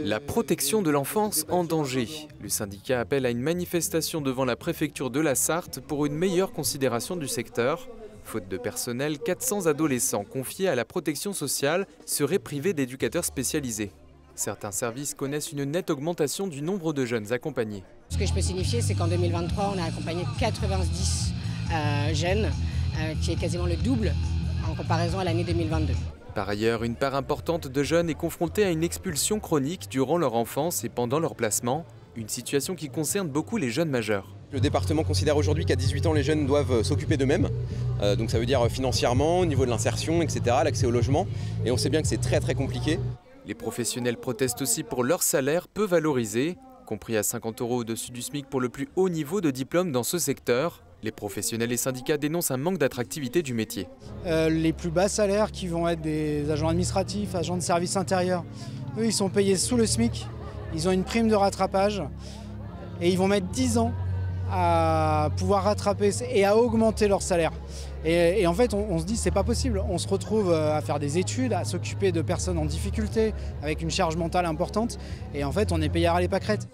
La protection de l'enfance en danger. Le syndicat appelle à une manifestation devant la préfecture de la Sarthe pour une meilleure considération du secteur. Faute de personnel, 400 adolescents confiés à la protection sociale seraient privés d'éducateurs spécialisés. Certains services connaissent une nette augmentation du nombre de jeunes accompagnés. Ce que je peux signifier, c'est qu'en 2023, on a accompagné 90 jeunes, qui est quasiment le double en comparaison à l'année 2022. Par ailleurs, une part importante de jeunes est confrontée à une expulsion chronique durant leur enfance et pendant leur placement, une situation qui concerne beaucoup les jeunes majeurs. Le département considère aujourd'hui qu'à 18 ans, les jeunes doivent s'occuper d'eux-mêmes. Donc ça veut dire financièrement, au niveau de l'insertion, etc., l'accès au logement. Et on sait bien que c'est très compliqué. Les professionnels protestent aussi pour leur salaire peu valorisé, compris à 50 € au-dessus du SMIC pour le plus haut niveau de diplôme dans ce secteur. Les professionnels et syndicats dénoncent un manque d'attractivité du métier. Les plus bas salaires qui vont être des agents administratifs, agents de service intérieur, eux ils sont payés sous le SMIC, ils ont une prime de rattrapage et ils vont mettre 10 ans à pouvoir rattraper et à augmenter leur salaire. Et en fait on se dit c'est pas possible, on se retrouve à faire des études, à s'occuper de personnes en difficulté avec une charge mentale importante et en fait on est payé à les pâquerettes.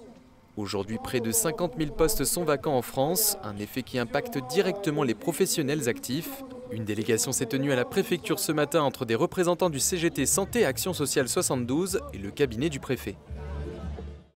Aujourd'hui, près de 50 000 postes sont vacants en France, un effet qui impacte directement les professionnels actifs. Une délégation s'est tenue à la préfecture ce matin entre des représentants du CGT Santé Action Sociale 72 et le cabinet du préfet.